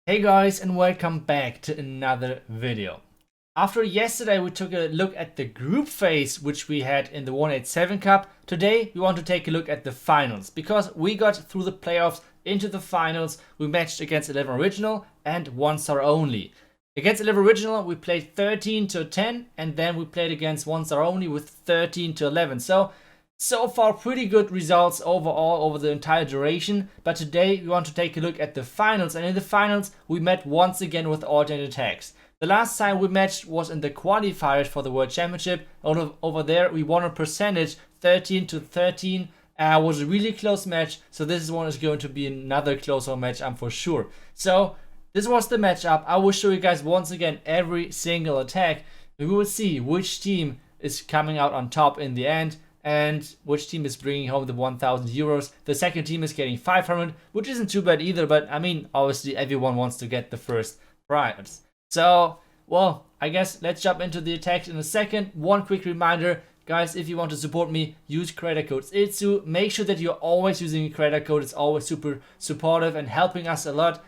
Hey guys, and welcome back to another video. After yesterday we took a look at the group phase which we had in the 187 Cup. Today we want to take a look at the finals because we got through the playoffs into the finals. We matched against 11 Original and 1 star only. Against 11 Original we played 13-10 and then we played against 1 star only with 13-11. So far pretty good results overall over the entire duration, but today we want to take a look at the finals, and in the finals we met once again with ATN.aTTaX. The last time we matched was in the qualifiers for the World Championship. Over there we won a percentage 13-13. Was a really close match, so this one is going to be another closer match, I'm for sure. So this was the matchup. I will show you guys once again every single attack. We will see which team is coming out on top in the end and which team is bringing home the 1,000 euros. The second team is getting 500, which isn't too bad either, but I mean, obviously everyone wants to get the first prize. So, well, I guess let's jump into the attacks in a second. One quick reminder, guys, if you want to support me, use creator code ITSU. Make sure that you're always using a creator code. It's always super supportive and helping us a lot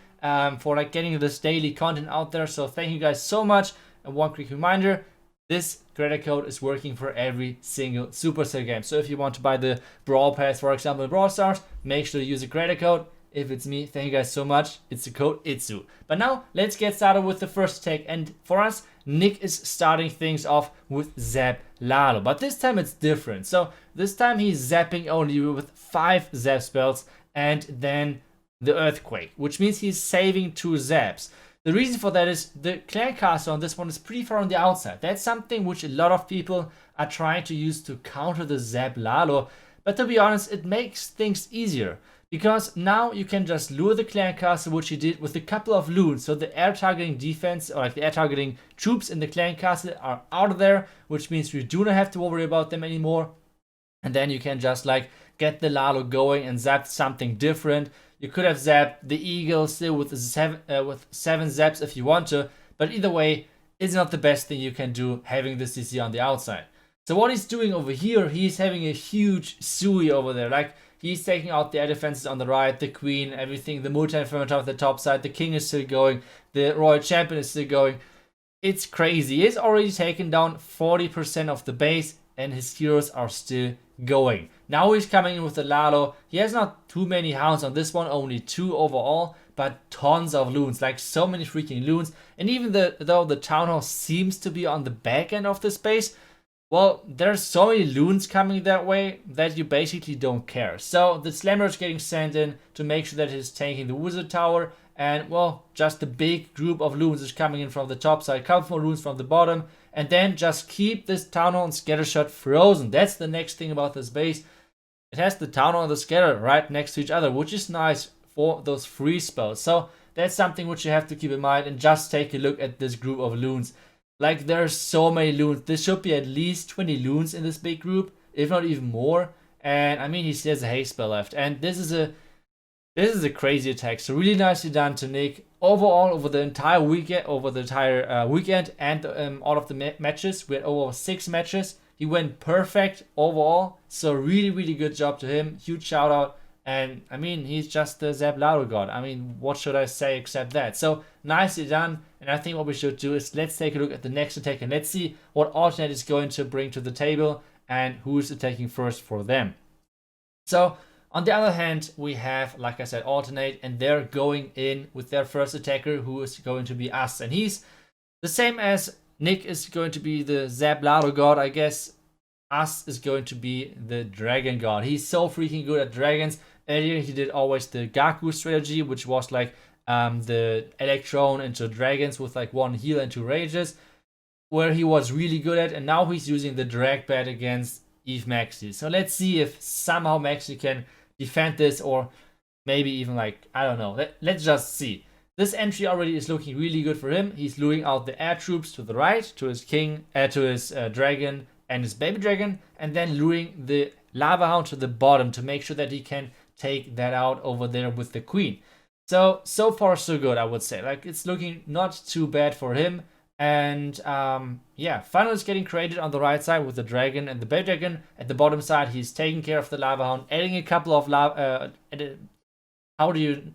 for like getting this daily content out there. So thank you guys so much. And one quick reminder, this creator code is working for every single Supercell game. So if you want to buy the Brawl Pass, for example, in Brawl Stars, make sure to use the creator code. If it's me, thank you guys so much. It's the code ITSU. But now, let's get started with the first attack. And for us, Nick is starting things off with Zap Lalo. But this time it's different. So this time he's zapping only with 5 zap spells and then the Earthquake, which means he's saving 2 zaps. The reason for that is the clan castle on this one is pretty far on the outside. That's something which a lot of people are trying to use to counter the Zap Lalo. But to be honest, it makes things easier. Because now you can just lure the clan castle, which you did with a couple of loons. So the air targeting defense, or like the air targeting troops in the clan castle are out of there. Which means you do not have to worry about them anymore. And then you can just like get the Lalo going and zap something different. You could have zapped the Eagle still with 7 zaps if you want to, but either way, it's not the best thing you can do having the CC on the outside. So what he's doing over here, he's having a huge Sui over there. Like, he's taking out the air defenses on the right, the Queen, everything, the multi-infirmator on the top side, the King is still going, the Royal Champion is still going. It's crazy. He's already taken down 40% of the base, and his heroes are still going. Now he's coming in with the Lalo. He has not too many hounds on this one, only 2 overall, but tons of loons, like so many freaking loons. And even though the town hall seems to be on the back end of this base, well, there's so many loons coming that way that you basically don't care. So the Slammer is getting sent in to make sure that he's tanking the Wizard Tower, and well, just a big group of loons is coming in from the top side, couple more loons from the bottom, and then just keep this town hall and scatter shot frozen. That's the next thing about this base. It has the town hall and the scatter right next to each other, which is nice for those free spells. So that's something which you have to keep in mind, and just take a look at this group of loons. Like, there's so many loons. There should be at least 20 loons in this big group, if not even more. And I mean, he still has a haste spell left, and this is a crazy attack. So really nicely done to Nick. Overall, over the entire weekend, and all of the matches, we had over 6 matches. He went perfect overall. So really good job to him. Huge shout out. And I mean, he's just the Zap Lalo god. I mean, what should I say except that? So nicely done. And I think what we should do is let's take a look at the next attack and let's see what alternate is going to bring to the table and who's attacking first for them. So on the other hand, we have, like I said, alternate, and they're going in with their first attacker, who is going to be us. And he's the same as Nick is going to be the Zap Lalo god, I guess. Us is going to be the Dragon god. He's so freaking good at dragons. Earlier he did always the Gaku strategy, which was like the Electron into dragons with like 1 heal and 2 rages, where he was really good at. And now he's using the drag bat against Maxie. So let's see if somehow Maxie can defend this, or maybe even like, I don't know. Let's just see. This entry already is looking really good for him. He's luring out the air troops to the right, to his king, to his dragon and his baby dragon, and then luring the lava hound to the bottom to make sure that he can take that out over there with the queen. So far so good, I would say. Like, it's looking not too bad for him. And yeah, funnel is getting created on the right side with the dragon and the baby dragon. At the bottom side, he's taking care of the lava hound, adding a couple of lava. How do you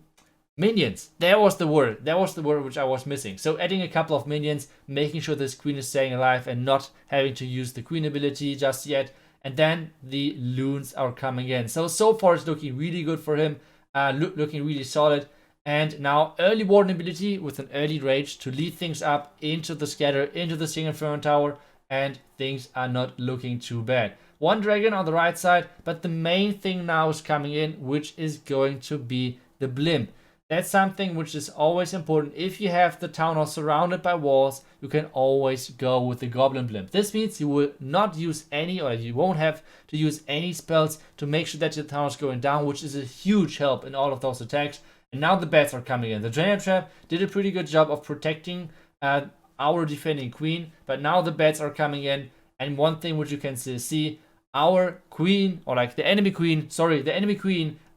Minions. That was the word. That was the word which I was missing. So adding a couple of minions, making sure this queen is staying alive and not having to use the queen ability just yet. And then the loons are coming in. So far it's looking really good for him. Looking really solid. And now early warden ability with an early rage to lead things up into the scatter, into the single inferno tower. And things are not looking too bad. One dragon on the right side. But the main thing now is coming in, which is going to be the blimp. That's something which is always important. If you have the town hall surrounded by walls, you can always go with the goblin blimp. This means you will not use any, or you won't have to use any spells to make sure that your town is going down, which is a huge help in all of those attacks. And now the bats are coming in. The dragon trap did a pretty good job of protecting our defending queen, but now the bats are coming in. And one thing which you can see, our queen, or like the enemy queen,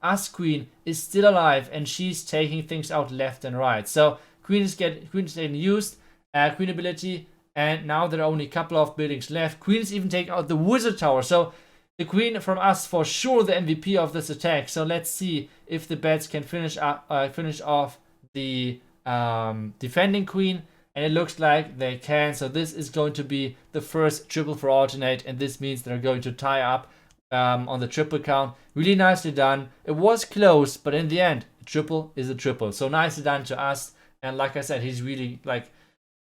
us queen is still alive, and she's taking things out left and right. So queen is getting used, queen ability, and now there are only a couple of buildings left. Queen is even taking out the wizard tower. So the queen from us for sure the MVP of this attack. So let's see if the bats can finish off the defending queen, and it looks like they can. So this is going to be the first triple for alternate, and this means they're going to tie up on the triple count. Really nicely done. It was close, but in the end, a triple is a triple. So nicely done to us. And like I said, he's really like,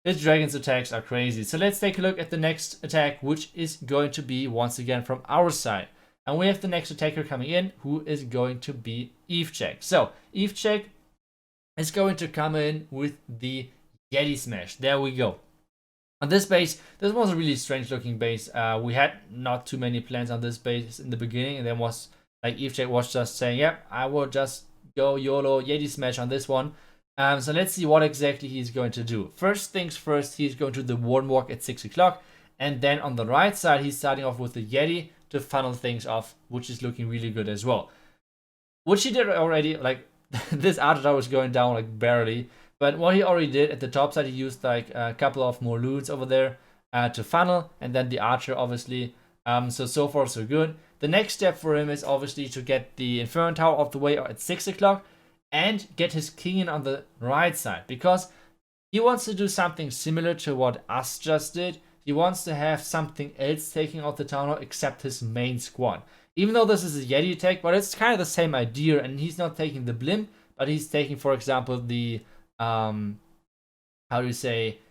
his dragon's attacks are crazy. So let's take a look at the next attack, which is going to be once again from our side. And we have the next attacker coming in, who is going to be ETTaX. So ETTaX is going to come in with the Yeti Smash. There we go. On this base, this was a really strange looking base. We had not too many plans on this base in the beginning, and then was like ETTaX was just saying, yep, I will just go YOLO Yeti Smash on this one. So let's see what exactly he's going to do. First things first, he's going to do the warden walk at 6 o'clock, and then on the right side, he's starting off with the Yeti to funnel things off, which is looking really good as well. Which he did already, like this Archer was going down like barely. But what he already did at the top side, he used like a couple of more loons over there to funnel, and then the archer obviously. So far so good. The next step for him is obviously to get the Inferno Tower off the way at 6 o'clock and get his king in on the right side, because he wants to do something similar to what us just did. He wants to have something else taking out the town hall except his main squad. Even though this is a Yeti attack, but it's kind of the same idea, and he's not taking the blimp, but he's taking, for example, the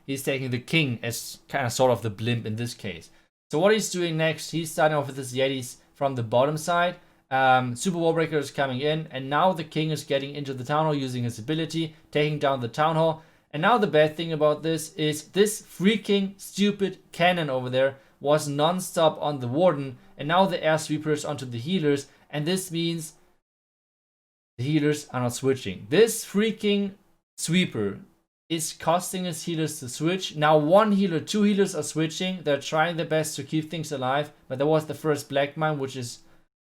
he's taking the king as kind of sort of the blimp in this case. So what he's doing next, he's starting off with his Yetis from the bottom side. Super Warbreaker is coming in, and now the king is getting into the town hall using his ability, taking down the town hall. And now the bad thing about this is this freaking stupid cannon over there was non-stop on the warden, and now the air sweepers onto the healers, and this means the healers are not switching. This freaking sweeper is costing his healers to switch. Now one healer, two healers are switching. They're trying their best to keep things alive, but there was the first black mine, which is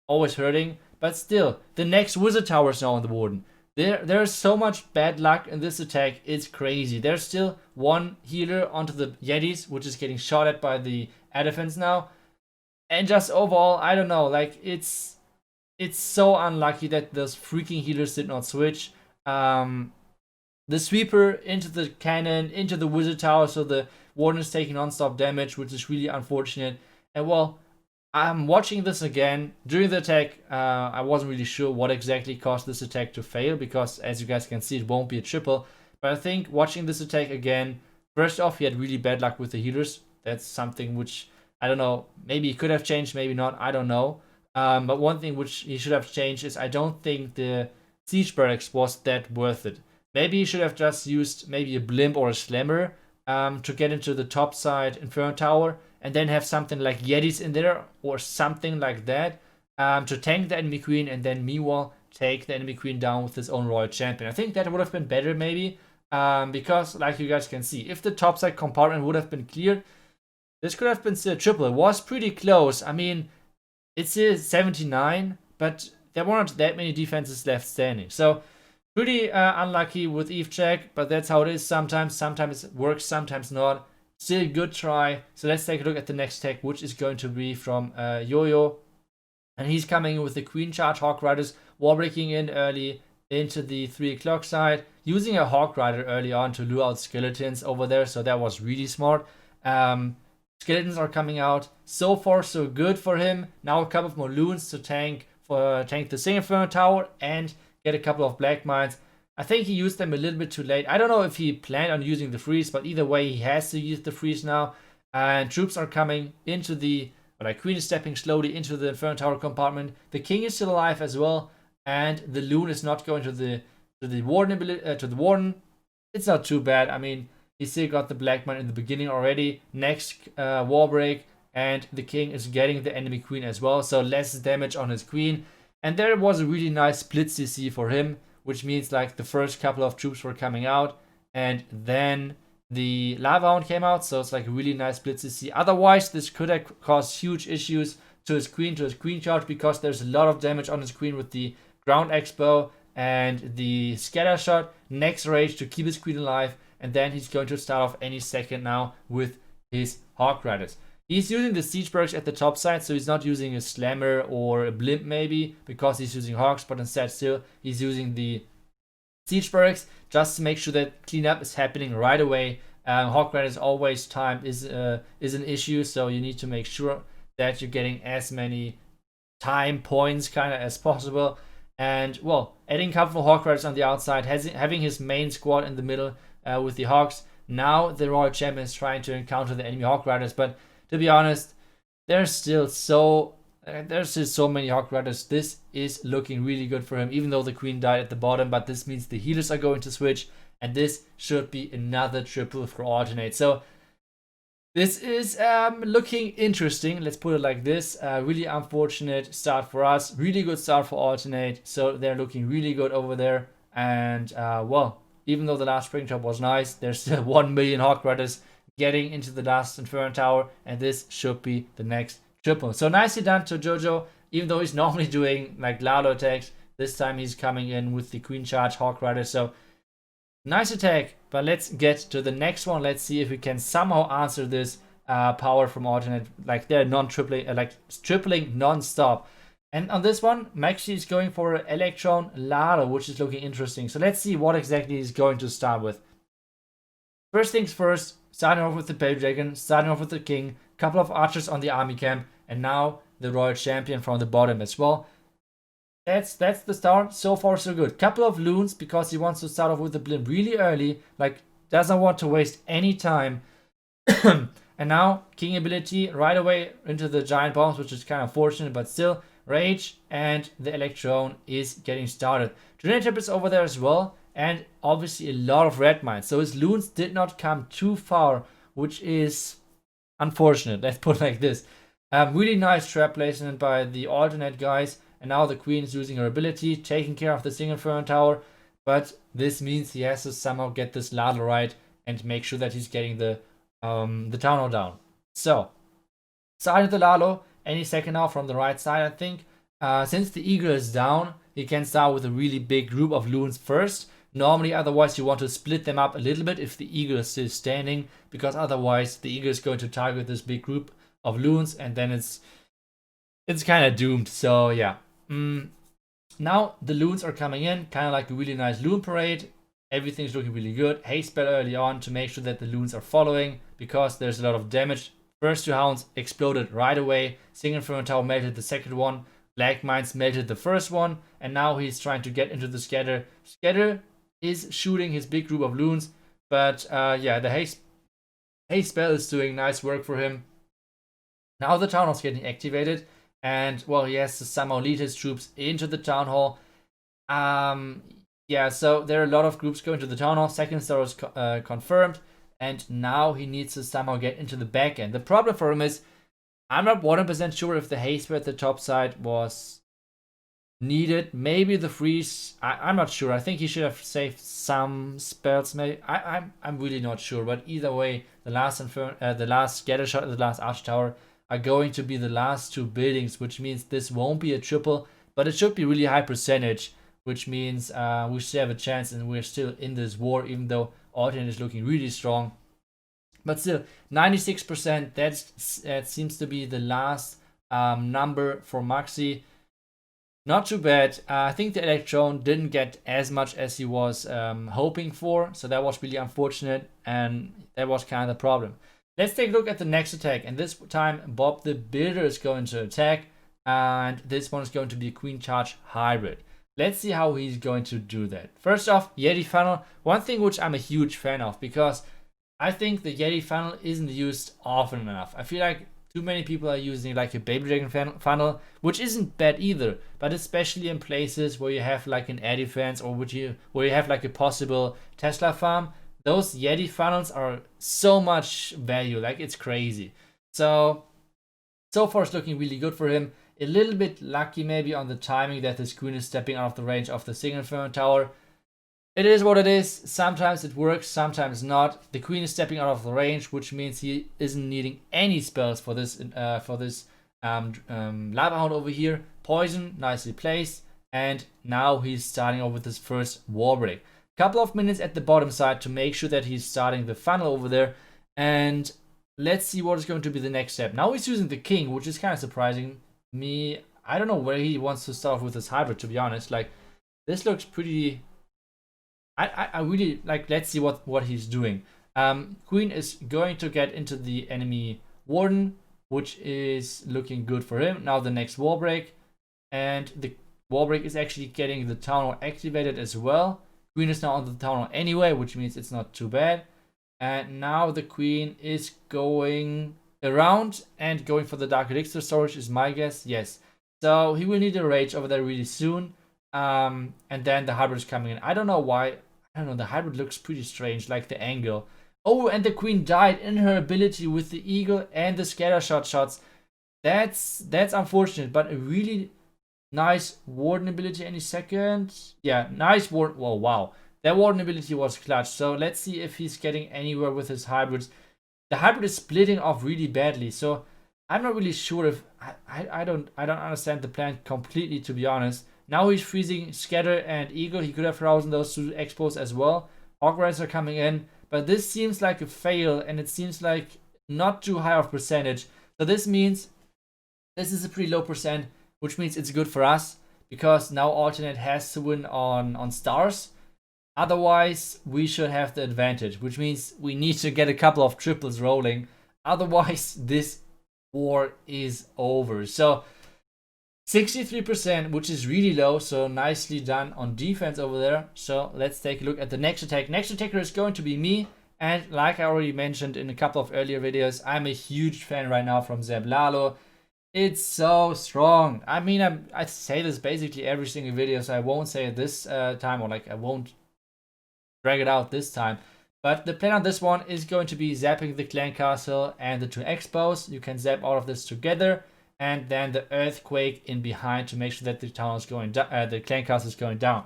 always hurting. But still, the next wizard tower is now on the warden. There's so much bad luck in this attack, it's crazy. There's still one healer onto the Yetis, which is getting shot at by the elephants now. And just overall, I don't know, like it's so unlucky that those freaking healers did not switch. The sweeper into the cannon, into the wizard tower, so the warden is taking non-stop damage, which is really unfortunate. And well, I'm watching this again. During the attack, I wasn't really sure what exactly caused this attack to fail, because as you guys can see, it won't be a triple. But I think watching this attack again, first off, he had really bad luck with the healers. That's something which, I don't know, maybe he could have changed, maybe not, I don't know. But one thing which he should have changed is I don't think the siege barracks was that worth it. Maybe he should have just used maybe a blimp or a slammer to get into the top side Inferno Tower, and then have something like Yetis in there or something like that to tank the enemy queen, and then meanwhile take the enemy queen down with his own royal champion. I think that would have been better maybe, because like you guys can see, if the top side compartment would have been cleared, this could have been still a triple. It was pretty close. I mean, it's a 79, but there weren't that many defenses left standing. So pretty unlucky with ETTaX, but that's how it is sometimes. Sometimes it works, sometimes not. Still a good try. So let's take a look at the next tech, which is going to be from Yoyo. And he's coming in with the Queen Charge Hawk Riders, wall breaking in early, into the 3 o'clock side, using a Hawk Rider early on to lure out skeletons over there, so that was really smart. Skeletons are coming out. So far, so good for him. Now a couple of more loons to tank the Single Inferno Tower and get a couple of black mines. I think he used them a little bit too late. I don't know if he planned on using the freeze, but either way, he has to use the freeze now. And troops are coming into the, Queen is stepping slowly into the Inferno Tower compartment. The king is still alive as well, and the loon is not going to the warden. It's not too bad. I mean, he still got the black mine in the beginning already. Next war break, and the king is getting the enemy queen as well, so less damage on his queen. And there was a really nice split CC for him, which means like the first couple of troops were coming out, and then the lava hound came out, so it's like a really nice split CC. Otherwise, this could have caused huge issues to his queen charge, because there's a lot of damage on his queen with the ground expo and the scatter shot. Next rage to keep his queen alive, and then he's going to start off any second now with his Hawk Riders. He's using the siege barracks at the top side, so he's not using a slammer or a blimp maybe, because he's using hawks, but instead still he's using the siege barracks just to make sure that cleanup is happening right away. Hawk Riders always time is an issue, so you need to make sure that you're getting as many time points kind of as possible. And well, adding a couple of Hawk Riders on the outside, having his main squad in the middle with the Hawks. Now the Royal Champion is trying to encounter the enemy Hawk Riders, but to be honest, there's still so many Hawk Riders. This is looking really good for him, even though the queen died at the bottom, but this means the healers are going to switch, and this should be another triple for alternate. So this is looking interesting, let's put it like this. Really unfortunate start for us, really good start for alternate, so they're looking really good over there. And well, even though the last spring drop was nice, there's still 1 million Hawk Riders getting into the last Inferno Tower, and this should be the next triple. So nicely done to Jojo, even though he's normally doing like Lalo attacks. This time he's coming in with the Queen Charge Hawk Rider, so nice attack. But let's get to the next one. Let's see if we can somehow answer this power from alternate, like they're non-tripling, like tripling non-stop. And on this one, Maxie is going for Electron Lalo, which is looking interesting. So let's see what exactly he's going to start with. First things first, starting off with the Pale Dragon, starting off with the King, couple of archers on the army camp, and now the Royal Champion from the bottom as well. That's the start. So far so good. Couple of loons, because he wants to start off with the blimp really early, like doesn't want to waste any time. And now King ability right away into the giant bombs, which is kind of fortunate, but still rage, and the Electron is getting started. Tornado is over there as well, and obviously a lot of red mines. So his loons did not come too far, which is unfortunate. Let's put it like this. Really nice trap placement by the alternate guys. And now the queen is using her ability, taking care of the Single Inferno Tower. But this means he has to somehow get this ladder right and make sure that he's getting the town hall down. So, starting the Lalo any second now from the right side, I think. Since the eagle is down, he can start with a really big group of loons first. Normally, otherwise, you want to split them up a little bit if the eagle is still standing, because otherwise the eagle is going to target this big group of loons, and then it's kind of doomed. So yeah. Now the loons are coming in, kind of like a really nice loon parade. Everything's looking really good. Haste spell early on to make sure that the loons are following, because there's a lot of damage. First two hounds exploded right away. Single Inferno Tower melted the second one. Black Mines melted the first one. And now he's trying to get into the scatter. Scatter is shooting his big group of loons. But yeah, the haste spell is doing nice work for him. Now the town hall's getting activated. And well, he has to somehow lead his troops into the town hall. Yeah, so there are a lot of groups going to the town hall. Second star is confirmed. And now he needs to somehow get into the back end. The problem for him is, I'm not 100% sure if the haste at the top side was needed. Maybe the freeze, I'm not sure. I think he should have saved some spells. Maybe I'm really not sure. But either way, the last scatter shot and the last arch tower are going to be the last two buildings, which means this won't be a triple, but it should be really high percentage, which means we still have a chance, and we're still in this war, even though alternate is looking really strong. But still, 96%, that seems to be the last number for Maxie. Not too bad. I think the Electron didn't get as much as he was hoping for, so that was really unfortunate, and that was kind of the problem. Let's take a look at the next attack, and this time Bob the Builder is going to attack, and this one is going to be a Queen Charge Hybrid. Let's see how he's going to do that. First off, Yeti Funnel, one thing which I'm a huge fan of, because I think the Yeti Funnel isn't used often enough. I feel like too many people are using like a Baby Dragon funnel, which isn't bad either, but especially in places where you have like an air defense, or where you have like a possible Tesla farm. Those Yeti funnels are so much value, like it's crazy. So far it's looking really good for him. A little bit lucky maybe on the timing that this queen is stepping out of the range of the single firm tower. It is what it is. Sometimes it works, sometimes not. The queen is stepping out of the range, which means he isn't needing any spells for this lava hound over here. Poison, nicely placed, and now he's starting off with his first wall break. Couple of minutes at the bottom side to make sure that he's starting the funnel over there, and let's see what is going to be the next step. Now he's using the king, which is kind of surprising me. I don't know where he wants to start off with this hybrid, to be honest. Like, this looks pretty... I really like. Let's see what he's doing. Queen is going to get into the enemy warden, which is looking good for him. Now the next wall break, and the wall break is actually getting the town hall activated as well. Queen is now on the town hall anyway, which means it's not too bad. And now the queen is going around and going for the dark elixir storage, is my guess. Yes. So he will need a rage over there really soon. And then the hybrid is coming in. I don't know why. I don't know, the hybrid looks pretty strange, like the angle. Oh, and the queen died in her ability with the eagle and the scattershot shots. That's unfortunate, but a really nice warden ability any second. Yeah, nice warden. Whoa, wow. That warden ability was clutch. So let's see if he's getting anywhere with his hybrids. The hybrid is splitting off really badly, so I'm not really sure if I don't understand the plan completely, to be honest. Now he's freezing Scatter and Eagle. He could have frozen those two expos as well. Hawkrides are coming in, but this seems like a fail, and it seems like not too high of percentage. So this means this is a pretty low percent, which means it's good for us, because now alternate has to win on stars. Otherwise, we should have the advantage, which means we need to get a couple of triples rolling. Otherwise, this war is over. So 63%, which is really low, so nicely done on defense over there. So let's take a look at the next attack. Next attacker is going to be me, and like I already mentioned in a couple of earlier videos, I'm a huge fan right now from Zeb Lalo. It's so strong. I mean, I say this basically every single video, so I won't say it this time, or like I won't drag it out this time. But the plan on this one is going to be zapping the clan castle and the two expos. You can zap all of this together, and then the earthquake in behind to make sure that the town is going down, the clan castle is going down.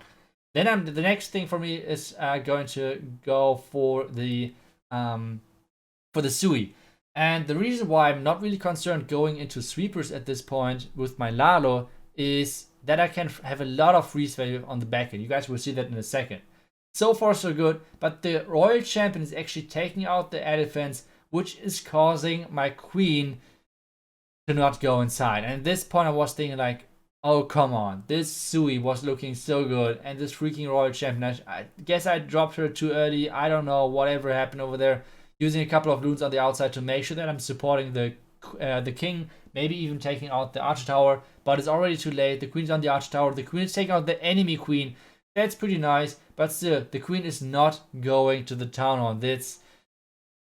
Then the next thing for me is going to go for the Sui. And the reason why I'm not really concerned going into sweepers at this point with my Lalo is that I can have a lot of freeze value on the back end. You guys will see that in a second. So far so good, but the Royal Champion is actually taking out the air defense, which is causing my queen to not go inside. And at this point I was thinking like, oh come on, this Sui was looking so good, and this freaking Royal Champion, I guess I dropped her too early. I don't know, whatever happened over there. Using a couple of loons on the outside to make sure that I'm supporting the king, maybe even taking out the archer tower, but it's already too late. The queen's on the archer tower, the queen is taking out the enemy queen. That's pretty nice, but still, the queen is not going to the town hall. This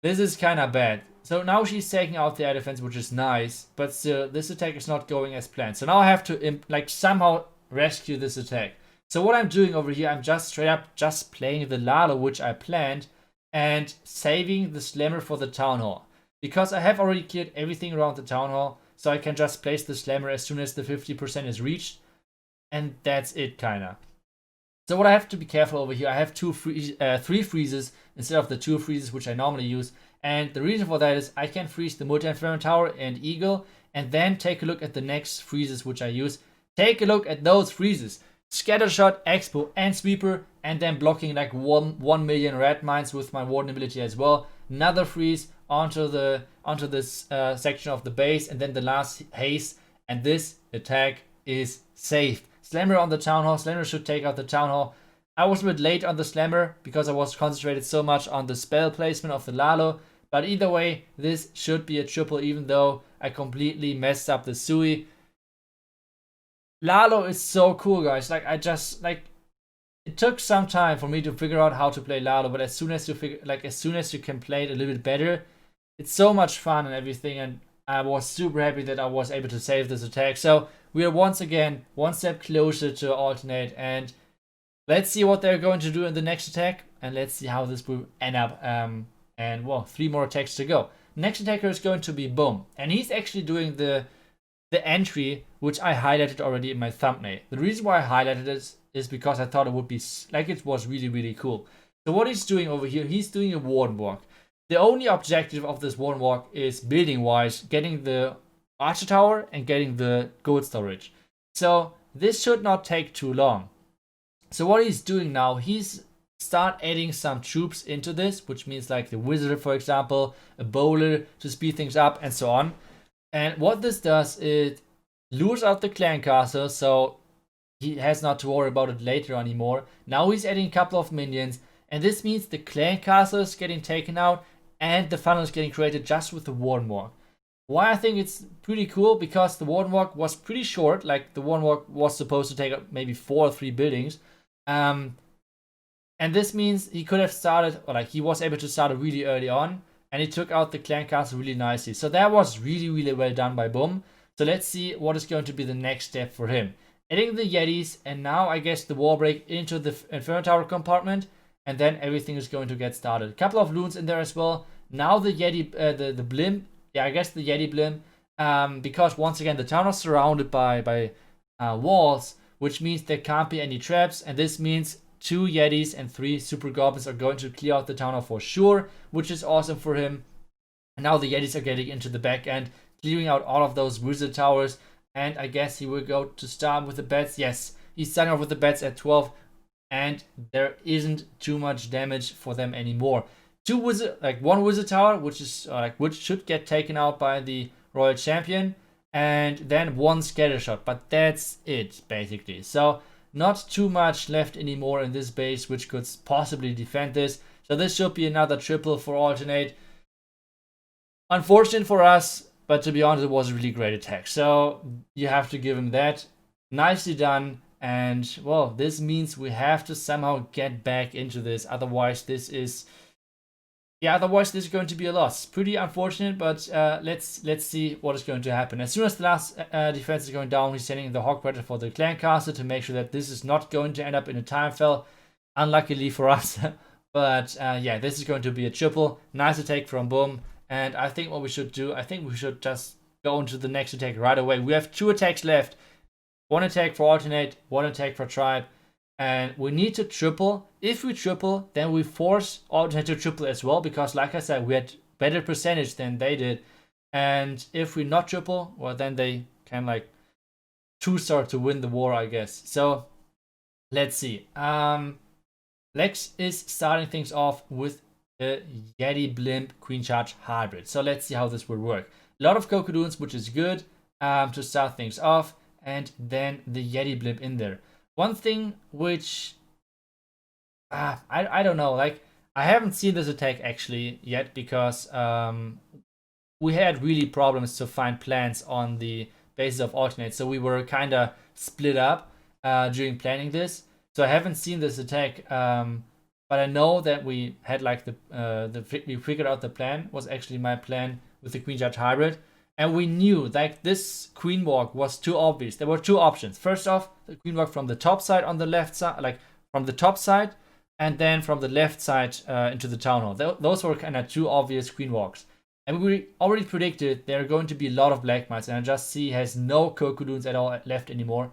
is kind of bad. So now she's taking out the air defense, which is nice, but still, this attack is not going as planned. So now I have to like somehow rescue this attack. So what I'm doing over here, I'm just straight up just playing the Lalo, which I planned, and saving the Slammer for the town hall. Because I have already cleared everything around the town hall, so I can just place the Slammer as soon as the 50% is reached, and that's it kinda. So what I have to be careful over here, I have three freezes instead of the two freezes which I normally use. And the reason for that is I can freeze the multi-inferno tower and eagle, and then take a look at the next freezes which I use. Take a look at those freezes. Scattershot, Expo, and Sweeper, and then blocking like 1 million red mines with my warden ability as well. Another freeze onto this section of the base, and then the last haste, and this attack is safe. Slammer on the Town Hall. Slammer should take out the Town Hall. I was a bit late on the Slammer because I was concentrated so much on the spell placement of the Lalo. But either way, this should be a triple even though I completely messed up the Sui. Lalo is so cool, guys. Like, it took some time for me to figure out how to play Lalo, but as soon as you can play it a little bit better, it's so much fun and everything, and I was super happy that I was able to save this attack. So we are once again one step closer to alternate, and let's see what they're going to do in the next attack, and let's see how this will end up. And well, 3 more attacks to go. Next attacker is going to be Boom, and he's actually doing the entry which I highlighted already in my thumbnail. The reason why I highlighted this is because I thought it would be like, it was really cool. So what he's doing over here, he's doing a warden walk. The only objective of this warden walk is building wise getting the archer tower and getting the gold storage. So this should not take too long. So what he's doing now, he's start adding some troops into this, which means like the wizard, for example, a bowler to speed things up and so on. And what this does, it lures out the clan castle, so he has not to worry about it later anymore. Now he's adding a couple of minions, and this means the clan castle is getting taken out and the funnel is getting created just with the warden walk. Why I think it's pretty cool, because the warden walk was pretty short. Like, the warden walk was supposed to take up maybe 4 or 3 buildings. And this means he could have started, or like he was able to start really early on, and he took out the clan castle really nicely. So that was really well done by Boom. So let's see what is going to be the next step for him. Adding the Yetis, and now I guess the wall break into the Inferno Tower compartment, and then everything is going to get started. A couple of loons in there as well. Now the Yeti, the blimp, yeah, I guess the Yeti blimp, because once again the town is surrounded by walls, which means there can't be any traps, and this means 2 Yetis and 3 super goblins are going to clear out the town for sure, which is awesome for him. And now the Yetis are getting into the back end, clearing out all of those wizard towers, and I guess he will go to start with the bats. Yes, he's starting off with the bats at 12, and there isn't too much damage for them anymore. 1 wizard tower, which is which should get taken out by the royal champion, and then 1 scatter shot, but that's it basically. So not too much left anymore in this base which could possibly defend this. So this should be another triple for alternate. Unfortunate for us, but to be honest, it was a really great attack. So you have to give him that. Nicely done. And well, this means we have to somehow get back into this. Otherwise, this is going to be a loss. Pretty unfortunate, but let's see what is going to happen. As soon as the last defense is going down, he's sending the Hawk Rider for the clan castle to make sure that this is not going to end up in a time fell. Unluckily for us. But yeah, this is going to be a triple. Nice attack from Boom. And I think what we should do, I think we should just go into the next attack right away. We have 2 attacks left. 1 attack for alternate, 1 attack for tribe. And we need to triple. If we triple, then we force alternate to triple as well, because like I said, we had better percentage than they did. And if we not triple, well, then they can like 2-star to win the war, I guess. So let's see. Lex is starting things off with a Yeti Blimp Queen Charge hybrid. So let's see how this will work. A lot of Cocodoons, which is good to start things off, and then the Yeti Blimp in there. One thing which I don't know, like, I haven't seen this attack actually yet, because we had really problems to find plans on the basis of alternate, so we were kind of split up during planning this. So I haven't seen this attack, but I know that we had like we figured out the plan was actually my plan with the Queen Judge hybrid. And we knew like this Queen Walk was too obvious. There were 2 options. First off, the Queen Walk from the top side on the left side, like from the top side, and then from the left side into the Town Hall. Those were kind of 2 obvious Queen Walks. And we already predicted there are going to be a lot of Black Mites, and I just see he has no Cocodoons at all left anymore.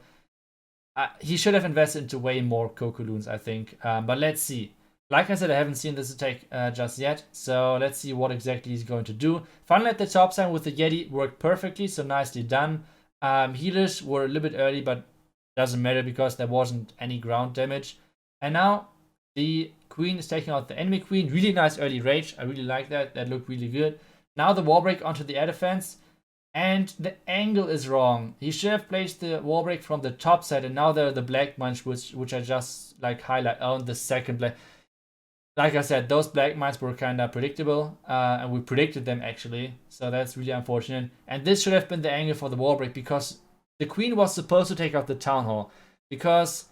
He should have invested into way more Cocodoons, I think. But let's see. Like I said, I haven't seen this attack just yet, so let's see what exactly he's going to do. Finally, at the top side with the Yeti worked perfectly, so nicely done. Healers were a little bit early, but doesn't matter because there wasn't any ground damage. And now the Queen is taking out the enemy Queen. Really nice early rage. I really like that. That looked really good. Now the wall break onto the air defense. And the angle is wrong. He should have placed the wall break from the top side, and now there are the black mines which I just like highlight on the second black. Like I said, those black mines were kind of predictable, and we predicted them actually, so that's really unfortunate. And this should have been the angle for the wall break, because the queen was supposed to take out the town hall, because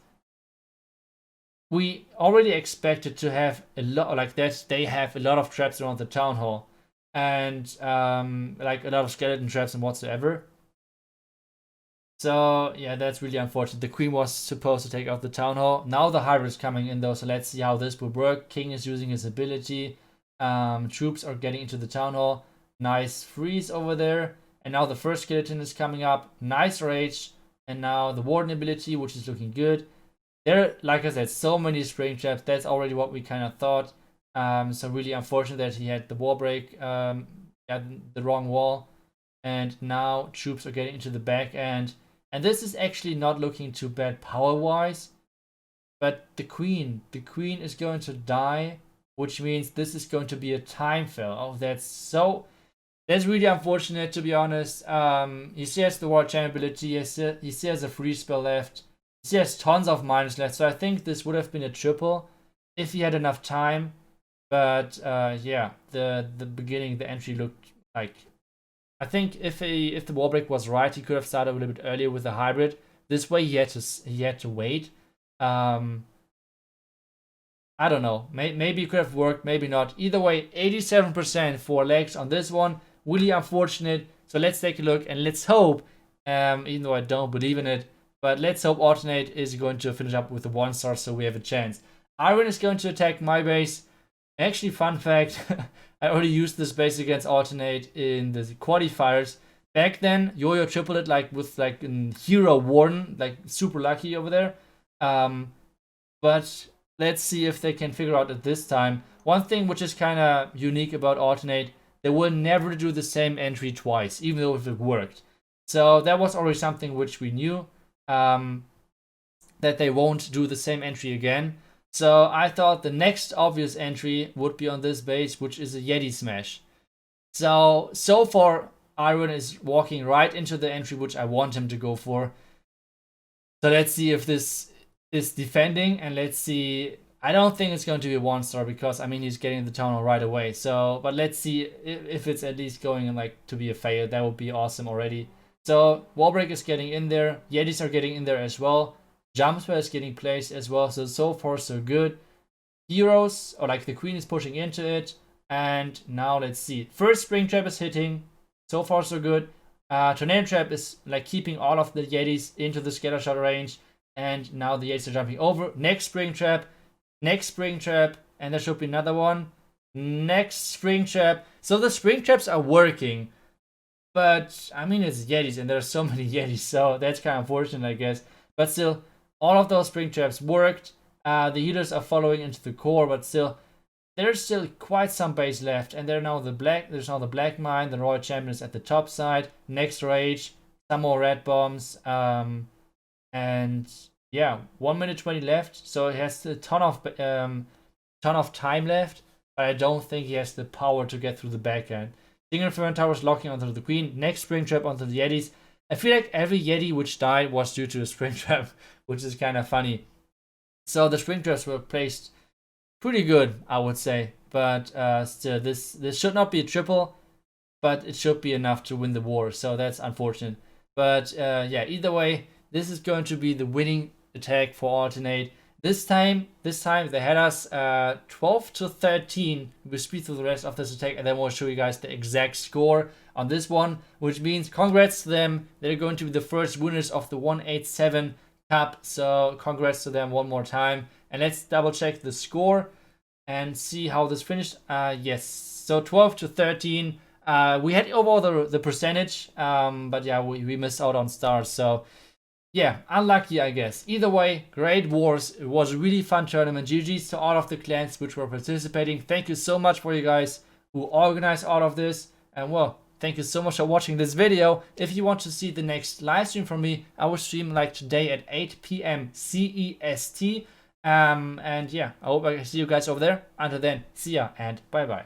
we already expected to have a lot, like that they have a lot of traps around the town hall, and like a lot of skeleton traps and whatsoever. So yeah, that's really unfortunate. The queen was supposed to take out the town hall. Now the hybrid is coming in though, so let's see how this will work. King is using his ability. Troops are getting into the town hall. Nice freeze over there. And now the first skeleton is coming up. Nice rage. And now the warden ability, which is looking good. There, like I said, so many spring traps. That's already what we kind of thought. So really unfortunate that he had the wall break at the wrong wall. And now troops are getting into the back end. And this is actually not looking too bad power-wise. But the queen is going to die, which means this is going to be a time fail. Oh, that's really unfortunate, to be honest. He still has the war champ ability, he still has a free spell left. He still has tons of minus left, so I think this would have been a triple if he had enough time. But yeah, the beginning, the entry looked like, I think if the wall break was right, he could have started a little bit earlier with the hybrid. This way he had to wait. I don't know. Maybe it could have worked, maybe not. Either way, 87% for legs on this one. Really unfortunate. So let's take a look and let's hope, even though I don't believe in it, but let's hope Alternate is going to finish up with the 1-star so we have a chance. Iron is going to attack my base. Actually, fun fact, I already used this base against Alternate in the qualifiers. Back then, Yoyo tripled it like with like a hero warden, like super lucky over there. But let's see if they can figure out at this time. One thing which is kind of unique about Alternate, they will never do the same entry twice, even though if it worked. So that was already something which we knew, that they won't do the same entry again. So I thought the next obvious entry would be on this base, which is a Yeti Smash. So far, Iron is walking right into the entry which I want him to go for. So let's see if this is defending, and let's see. I don't think it's going to be a 1-star because, I mean, he's getting the town hall right away. So, but let's see if it's at least going like to be a fail. That would be awesome already. So Wallbreak is getting in there. Yetis are getting in there as well. Jump spell is getting placed as well, so far so good. Heroes, or like the queen is pushing into it, and now let's see. First spring trap is hitting, so far so good. Tornado trap is like keeping all of the Yetis into the scatter shot range, and now the Yetis are jumping over. Next spring trap, and there should be another one. Next spring trap. So the spring traps are working, but I mean it's Yetis, and there's so many Yetis, so that's kind of unfortunate, I guess. But still, all of those spring traps worked. The healers are following into the core, but still, there's still quite some base left. And there's now the black mine. The royal champion is at the top side. Next rage, some more red bombs, and yeah, 1 minute 20 left. So he has a ton of time left, but I don't think he has the power to get through the back end. Single Ferment Tower is locking onto the queen. Next spring trap onto the Yetis. I feel like every Yeti which died was due to a spring trap, which is kind of funny. So the spring traps were placed pretty good, I would say. But still, this should not be a triple, but it should be enough to win the war. So that's unfortunate. But yeah, either way, this is going to be the winning attack for Alternate. This time they had us 12-13. We'll speed through the rest of this attack, and then we'll show you guys the exact score on this one, which means congrats to them. They're going to be the first winners of the 187 Cup. So congrats to them one more time. And let's double check the score and see how this finished. Yes, so 12-13. We had overall the percentage, but yeah, we missed out on stars. So yeah, unlucky, I guess. Either way, great wars. It was a really fun tournament. GG's to all of the clans which were participating. Thank you so much for you guys who organized all of this. And well, thank you so much for watching this video. If you want to see the next live stream from me, I will stream like today at 8 p.m. CEST. And yeah, I hope I can see you guys over there. Until then, see ya and bye bye.